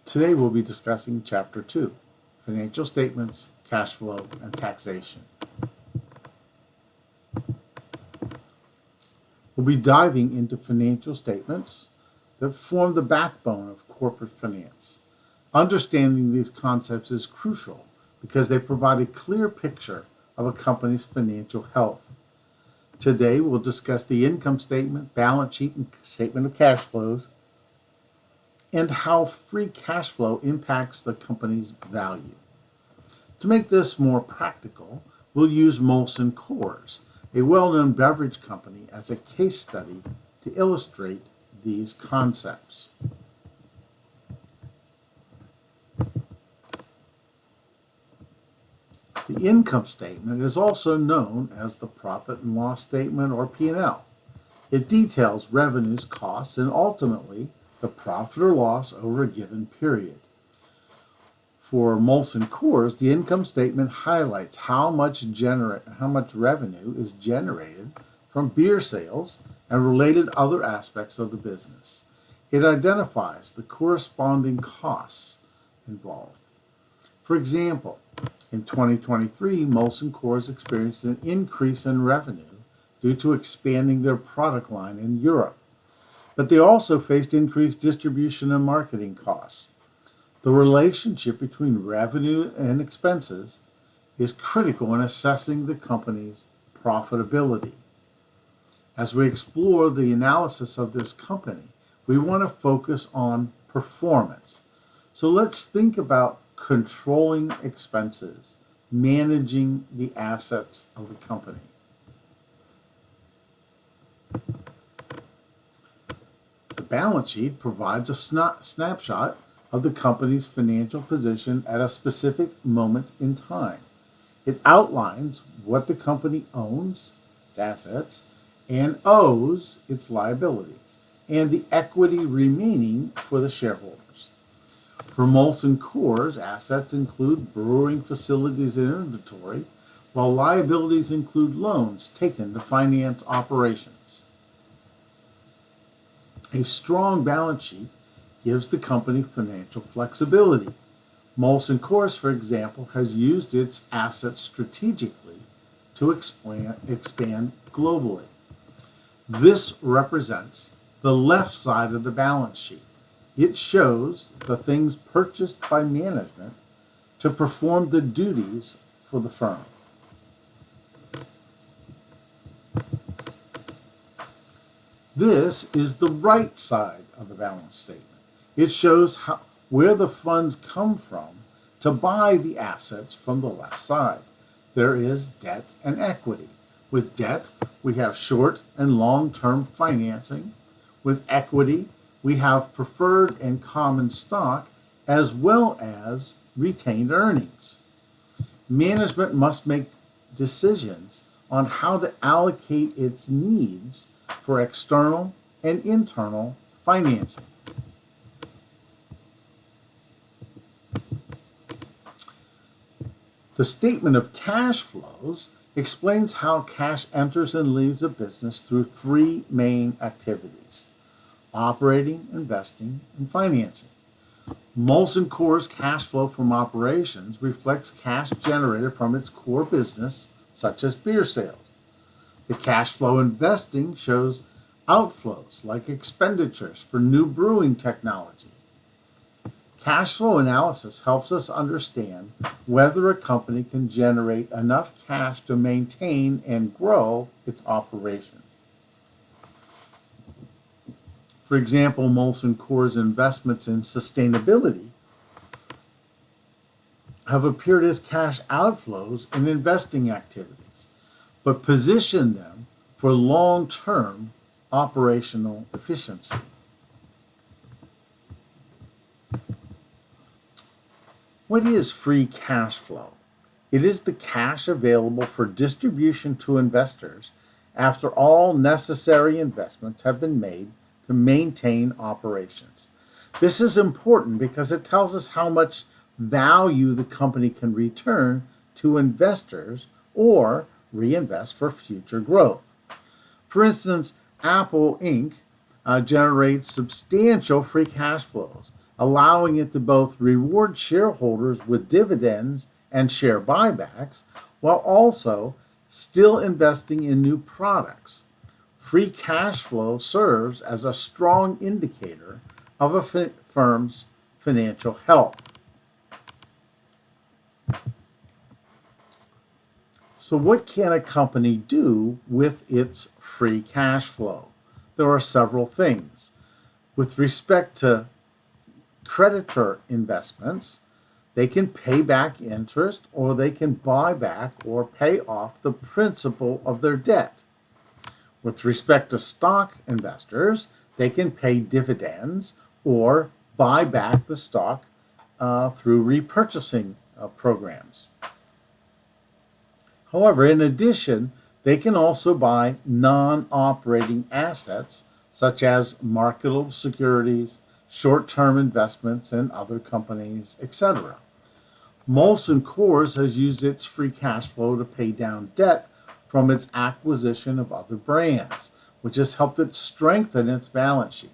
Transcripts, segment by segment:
Today we'll be discussing Chapter 2, Financial Statements, Cash Flow, and Taxation. We'll be diving into financial statements that form the backbone of corporate finance. Understanding these concepts is crucial because they provide a clear picture of a company's financial health. Today we'll discuss the income statement, balance sheet, and statement of cash flows, and how free cash flow impacts the company's value. To make this more practical, we'll use Molson Coors, a well-known beverage company, as a case study to illustrate these concepts. The income statement is also known as the profit and loss statement, or P&L. It details revenues, costs, and ultimately the profit or loss over a given period. For Molson Coors, the income statement highlights how much revenue is generated from beer sales and related other aspects of the business. It identifies the corresponding costs involved. For example, in 2023, Molson Coors experienced an increase in revenue due to expanding their product line in Europe. But they also faced increased distribution and marketing costs. The relationship between revenue and expenses is critical in assessing the company's profitability. As we explore the analysis of this company, we want to focus on performance. So let's think about controlling expenses, managing the assets of the company. The balance sheet provides a snapshot of the company's financial position at a specific moment in time. It outlines what the company owns, its assets, and owes, its liabilities, and the equity remaining for the shareholders. For Molson Coors, assets include brewing facilities and inventory, while liabilities include loans taken to finance operations. A strong balance sheet gives the company financial flexibility. Molson Coors, for example, has used its assets strategically to expand globally. This represents the left side of the balance sheet. It shows the things purchased by management to perform the duties for the firm. This is the right side of the balance statement. It shows where the funds come from to buy the assets from the left side. There is debt and equity. With debt, we have short and long-term financing. With equity, we have preferred and common stock, as well as retained earnings. Management must make decisions on how to allocate its needs for external and internal financing. The statement of cash flows explains how cash enters and leaves a business through three main activities: operating, investing, and financing. Molson Coors' cash flow from operations reflects cash generated from its core business, such as beer sales. The cash flow investing shows outflows like expenditures for new brewing technology. Cash flow analysis helps us understand whether a company can generate enough cash to maintain and grow its operations. For example, Molson Coors' investments in sustainability have appeared as cash outflows in investing activities, but position them for long-term operational efficiency. What is free cash flow? It is the cash available for distribution to investors after all necessary investments have been made to maintain operations. This is important because it tells us how much value the company can return to investors or reinvest for future growth. For instance, Apple Inc. Generates substantial free cash flows allowing it to both reward shareholders with dividends and share buybacks, while also still investing in new products. Free cash flow serves as a strong indicator of a firm's financial health. So, what can a company do with its free cash flow? There are several things. With respect to creditor investments, they can pay back interest or they can buy back or pay off the principal of their debt. With respect to stock investors, they can pay dividends or buy back the stock through repurchasing programs. However, in addition, they can also buy non-operating assets such as marketable securities, short-term investments in other companies, etc. Molson Coors has used its free cash flow to pay down debt from its acquisition of other brands, which has helped it strengthen its balance sheet.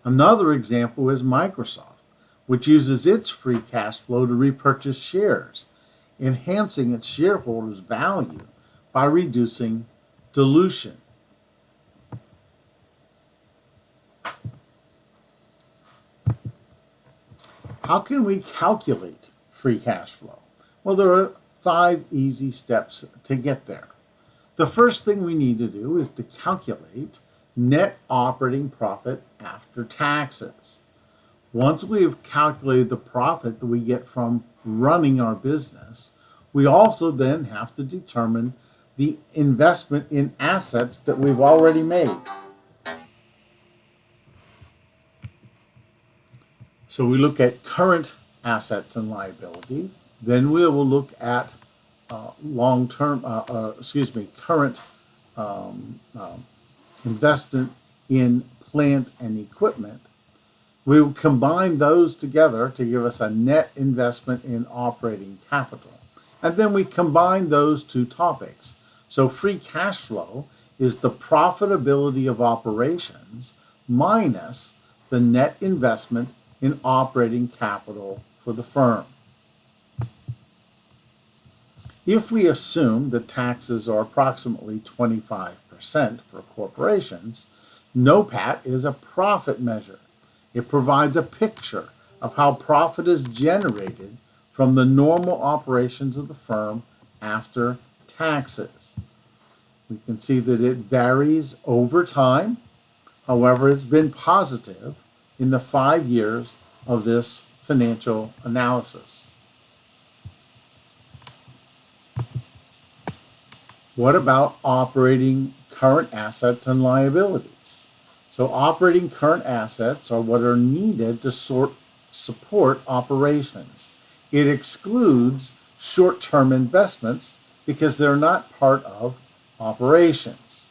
Another example is Microsoft, which uses its free cash flow to repurchase shares, enhancing its shareholders' value by reducing dilution. How can we calculate free cash flow? Well, there are 5 easy steps to get there. The first thing we need to do is to calculate net operating profit after taxes. Once we have calculated the profit that we get from running our business, we also then have to determine the investment in assets that we've already made. So we look at current assets and liabilities. Then we will look at current investment in plant and equipment. We will combine those together to give us a net investment in operating capital. And then we combine those two topics. So free cash flow is the profitability of operations minus the net investment in operating capital for the firm. If we assume that taxes are approximately 25% for corporations, NOPAT is a profit measure. It provides a picture of how profit is generated from the normal operations of the firm after taxes. We can see that it varies over time. However, it's been positive in the 5 years of this financial analysis. What about operating current assets and liabilities? So operating current assets are what are needed to support operations. It excludes short-term investments because they're not part of operations.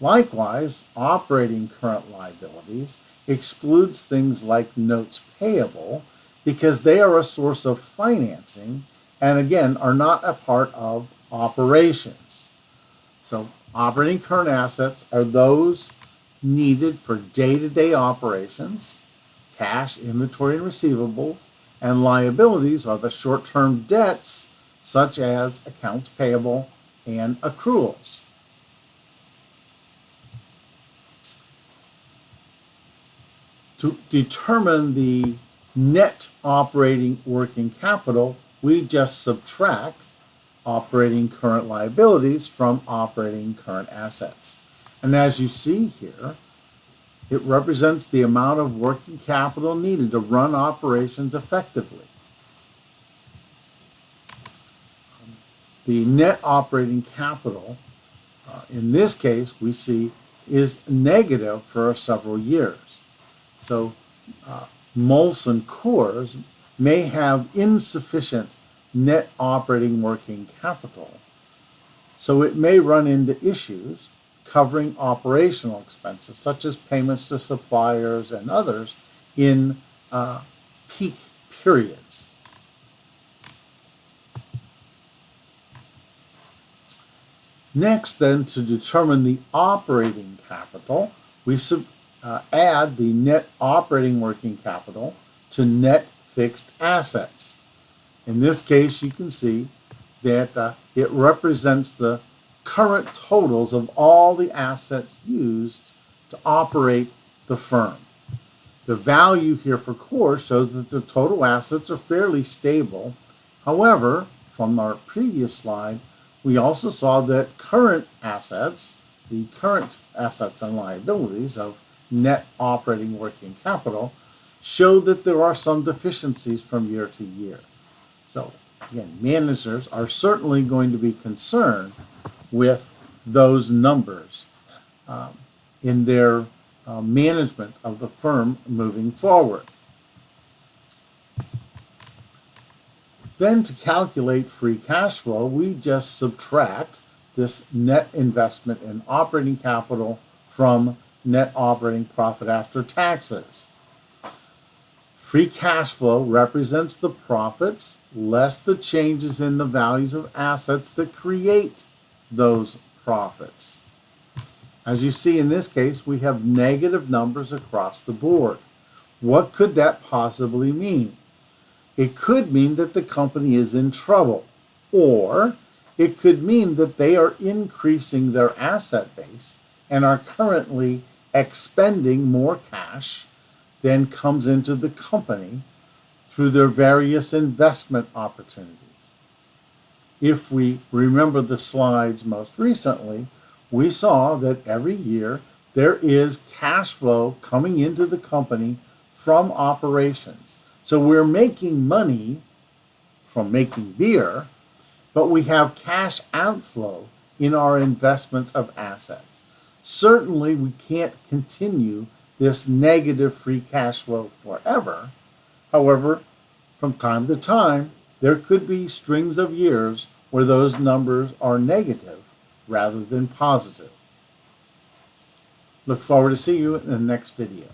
Likewise, operating current liabilities excludes things like notes payable because they are a source of financing and again are not a part of operations. So operating current assets are those needed for day-to-day operations, cash, inventory, and receivables, and liabilities are the short-term debts such as accounts payable and accruals. To determine the net operating working capital, we just subtract operating current liabilities from operating current assets. And as you see here, it represents the amount of working capital needed to run operations effectively. The net operating capital, in this case, we see is negative for several years. So Molson Coors may have insufficient net operating working capital. So it may run into issues covering operational expenses, such as payments to suppliers and others in peak periods. Next, then, to determine the operating capital, we add the net operating working capital to net fixed assets. In this case, you can see that it represents the current totals of all the assets used to operate the firm. The value here for core shows that the total assets are fairly stable. However, from our previous slide, we also saw that current assets, the current assets and liabilities of net operating working capital, show that there are some deficiencies from year to year. So again, managers are certainly going to be concerned with those numbers in their management of the firm moving forward. Then to calculate free cash flow, we just subtract this net investment in operating capital from net operating profit after taxes. Free cash flow represents the profits less the changes in the values of assets that create those profits. As you see in this case, we have negative numbers across the board. What could that possibly mean? It could mean that the company is in trouble, or it could mean that they are increasing their asset base and are currently expending more cash than comes into the company through their various investment opportunities. If we remember the slides most recently, we saw that every year there is cash flow coming into the company from operations. So we're making money from making beer, but we have cash outflow in our investments of assets. Certainly we can't continue this negative free cash flow forever. However, from time to time, there could be strings of years where those numbers are negative rather than positive. Look forward to seeing you in the next video.